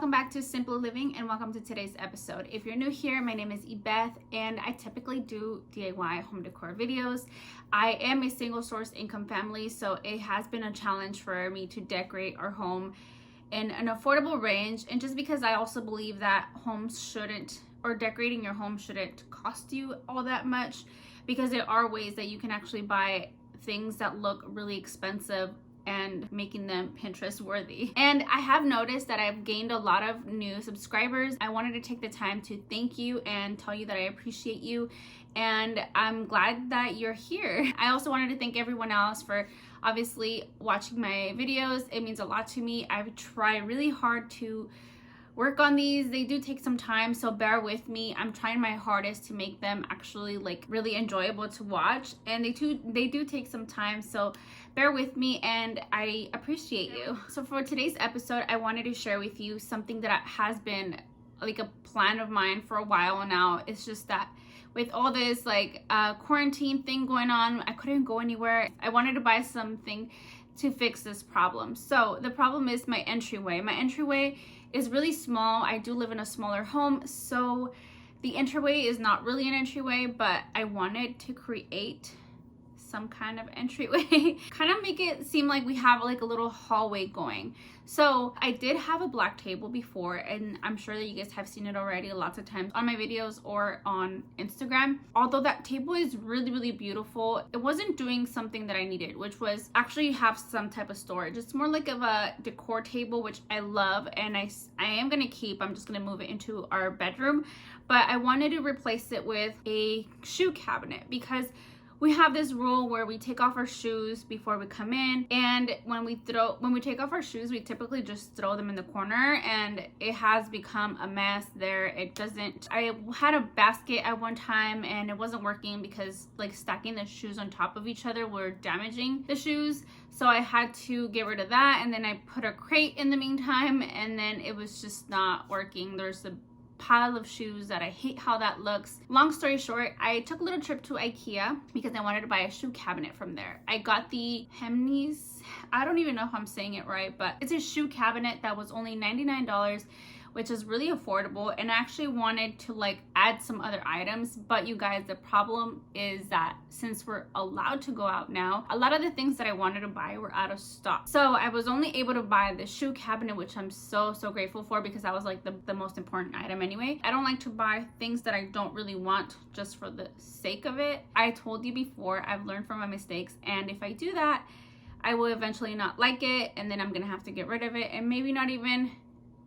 welcome back to Simple Living and welcome to today's episode. If you're new here, my name is Ibeth and I typically do DIY home decor videos. I am a single source income family, so it has been a challenge for me to decorate our home in an affordable range, and just because I also believe that homes shouldn't, or decorating your home shouldn't cost you all that much, because there are ways that you can actually buy things that look really expensive and making them Pinterest worthy. And I have noticed that I've gained a lot of new subscribers. I wanted to take the time to thank you and tell you that I appreciate you, and I'm glad that you're here. I also wanted to thank everyone else for obviously watching my videos. It means a lot to me. I try really hard to work on these. They do take some time, so bear with me. I'm trying my hardest to make them actually like really enjoyable to watch, and they do take some time, so bear with me and I appreciate you. So for today's episode, I wanted to share with you something that has been like a plan of mine for a while now. It's just that with all this like quarantine thing going on, I couldn't go anywhere. I wanted to buy something to fix this problem. So the problem is my entryway. My entryway is really small. I do live in a smaller home, so the entryway is not really an entryway, but I wanted to create some kind of entryway, kind of make it seem like we have like a little hallway going. So I did have a black table before, and I'm sure that you guys have seen it already lots of times on my videos or on Instagram. Although that table is really beautiful, it wasn't doing something that I needed, which was actually have some type of storage. It's more like of a decor table, which I love, and I am gonna keep. I'm just gonna move it into our bedroom, but I wanted to replace it with a shoe cabinet, because we have this rule where we take off our shoes before we come in, and when we take off our shoes, we typically just throw them in the corner, and it has become a mess there. I had a basket at one time and it wasn't working because like stacking the shoes on top of each other were damaging the shoes, so I had to get rid of that, and then I put a crate in the meantime, and then it was just not working. There's a pile of shoes that I hate how that looks. Long story short, I took a little trip to Ikea because I wanted to buy a shoe cabinet from there. I got the HEMNES. I don't even know if I'm saying it right, but it's a shoe cabinet that was only $99, which is really affordable, and I actually wanted to like add some other items, but you guys, the problem is that since we're allowed to go out now, a lot of the things that I wanted to buy were out of stock. So I was only able to buy the shoe cabinet, which I'm so grateful for, because that was like the most important item anyway. I don't like to buy things that I don't really want just for the sake of it. I told you before, I've learned from my mistakes, and if I do that, I will eventually not like it, and then I'm gonna have to get rid of it, and maybe not even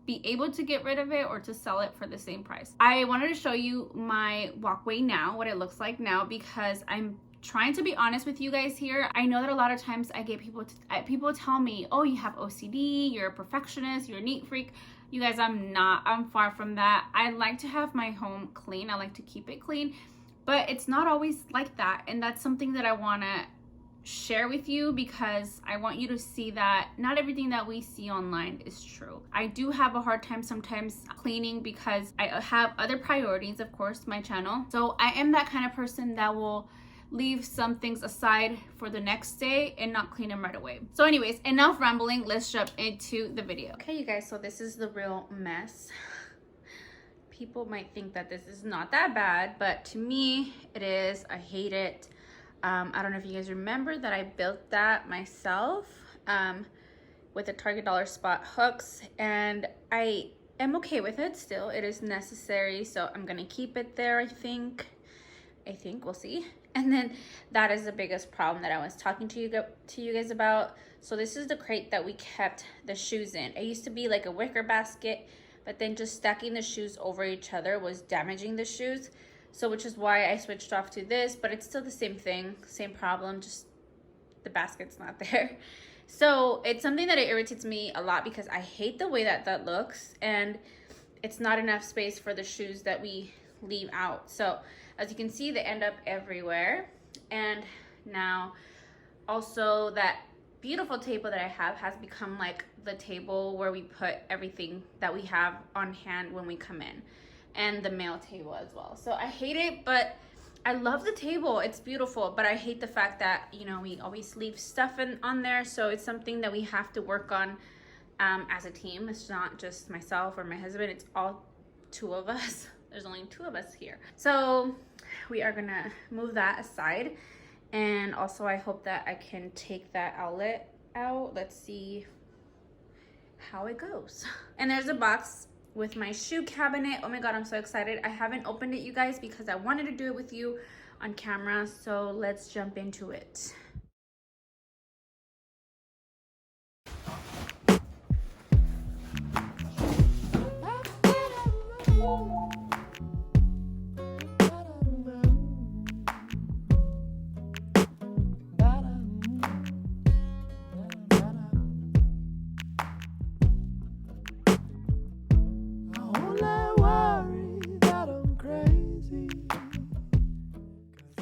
be able to get rid of it or to sell it for the same price. I wanted to show you my walkway now, what it looks like now, because I'm trying to be honest with you guys here. I know that a lot of times I get people tell me, oh, you have OCD, you're a perfectionist, you're a neat freak. You guys, I'm not. I'm far from that. I like to have my home clean. I like to keep it clean, but it's not always like that, and that's something that I want to share with you, because I want you to see that not everything that we see online is true. I do have a hard time sometimes cleaning because I have other priorities, of course, my channel. So I am that kind of person that will leave some things aside for the next day and not clean them right away. So anyways, enough rambling, let's jump into the video. Okay, you guys, so this is the real mess. People might think that this is not that bad, but to me it is. I hate it. I don't know if you guys remember that I built that myself with the Target Dollar Spot hooks, and I am okay with it still. It is necessary, so I'm gonna keep it there. I think we'll see. And then that is the biggest problem that I was talking to you guys about. So this is the crate that we kept the shoes in. It used to be like a wicker basket, but then just stacking the shoes over each other was damaging the shoes. So which is why I switched off to this, but it's still the same thing, same problem, just the basket's not there. So it's something that it irritates me a lot, because I hate the way that looks, and it's not enough space for the shoes that we leave out. So as you can see, they end up everywhere. And now also that beautiful table that I have has become like the table where we put everything that we have on hand when we come in, and the mail table as well. So I hate it, but I love the table. It's beautiful, but I hate the fact that, you know, we always leave stuff on there. So it's something that we have to work on as a team. It's not just myself or my husband, it's all two of us. There's only two of us here. So we are gonna move that aside. And also I hope that I can take that outlet out. Let's see how it goes. And there's a box with my shoe cabinet. Oh my god, I'm so excited. I haven't opened it, you guys, because I wanted to do it with you on camera. So let's jump into it.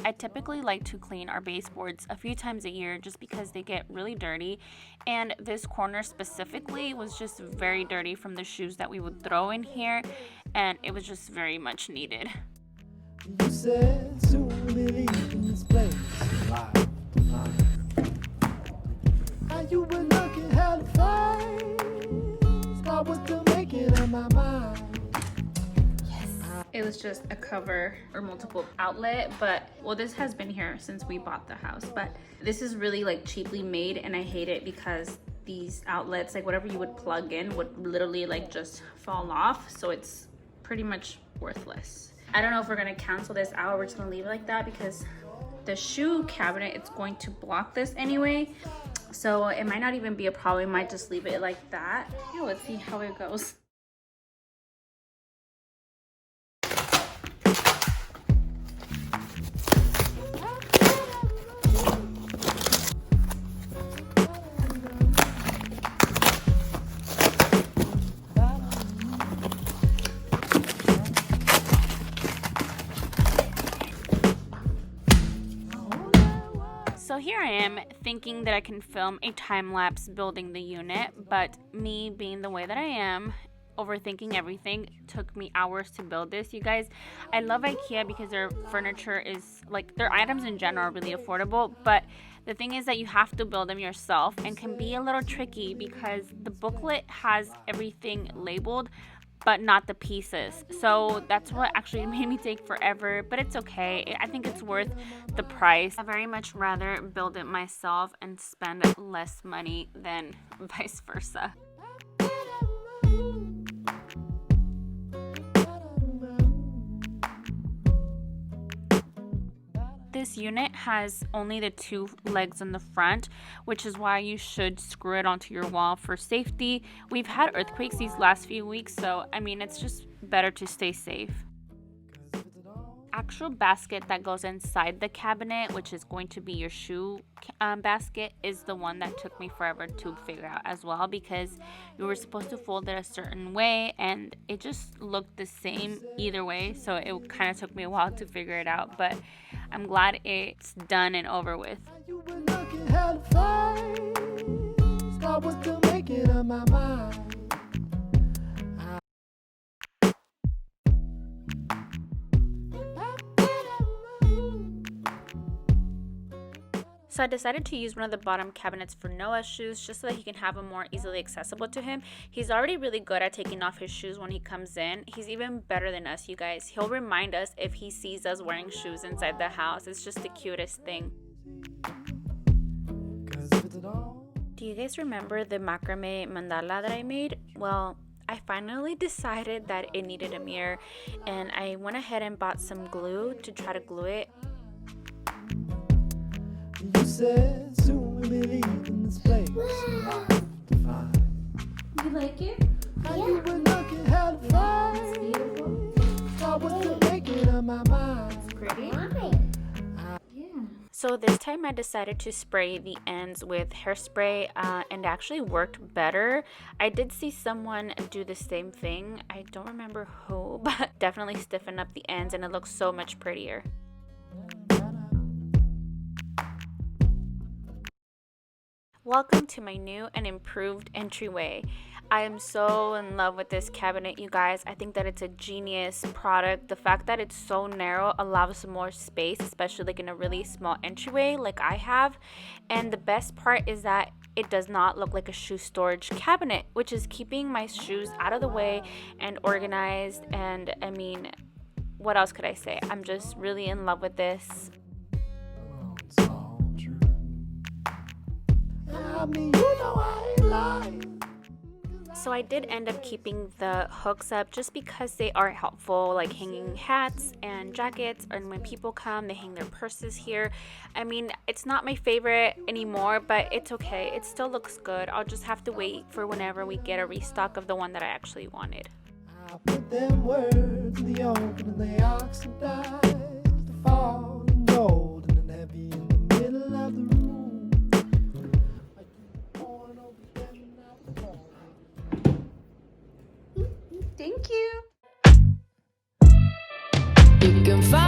I typically like to clean our baseboards a few times a year just because they get really dirty, and this corner specifically was just very dirty from the shoes that we would throw in here, and it was just very much needed. You said soon we'll leave in this place alive. How you were looking hella fine. I was still making up my mind. It was just a cover or multiple outlet, but well, this has been here since we bought the house, but this is really like cheaply made, and I hate it because these outlets, like whatever you would plug in, would literally like just fall off, so it's pretty much worthless. I don't know if we're gonna cancel this out or we're just gonna leave it like that, because the shoe cabinet, it's going to block this anyway, so it might not even be a problem. I might just leave it like that. Yeah, let's see how it goes. So here I am thinking that I can film a time lapse building the unit, but me being the way that I am, overthinking everything, took me hours to build this, you guys. I love Ikea because their furniture is, like, their items in general are really affordable, but the thing is that you have to build them yourself, and can be a little tricky because the booklet has everything labeled but not the pieces, so that's what actually made me take forever, but it's okay. I think it's worth the price. I very much rather build it myself and spend less money than vice versa. This unit has only the two legs in the front, which is why you should screw it onto your wall for safety. We've had earthquakes these last few weeks, so I mean, it's just better to stay safe. Actual basket that goes inside the cabinet, which is going to be your shoe basket, is the one that took me forever to figure out as well, because you were supposed to fold it a certain way and it just looked the same either way, so it kind of took me a while to figure it out, but I'm glad it's done and over with. You were looking hella fine. I was still making up my mind. So I decided to use one of the bottom cabinets for Noah's shoes just so that he can have them more easily accessible to him. He's already really good at taking off his shoes when he comes in. He's even better than us, you guys. He'll remind us if he sees us wearing shoes inside the house. It's just the cutest thing. Do you guys remember the macrame mandala that I made? Well, I finally decided that it needed a mirror, and I went ahead and bought some glue to try to glue it. You said soon we'll be leaving this place. You like it? Yeah. You were looking hella fine. It's beautiful. I was still making up my mind. It's pretty. Yeah. So this time I decided to spray the ends with hairspray, and it actually worked better. I did see someone do the same thing. I don't remember who, but definitely stiffened up the ends and it looks so much prettier. Welcome to my new and improved entryway. I am so in love with this cabinet, you guys. I think that it's a genius product. The fact that it's so narrow allows more space, especially like in a really small entryway like I have. And the best part is that it does not look like a shoe storage cabinet, which is keeping my shoes out of the way and organized. And I mean, what else could I say? I'm just really in love with this. So I did end up keeping the hooks up just because they are helpful, like hanging hats and jackets, and when people come, they hang their purses here. I mean, it's not my favorite anymore, but it's okay. It still looks good. I'll just have to wait for whenever we get a restock of the one that I actually wanted. I put them words in the open and they oxidize to fall and golden and heavy in the middle of the room. Like you pouring over them now. Thank you. You can find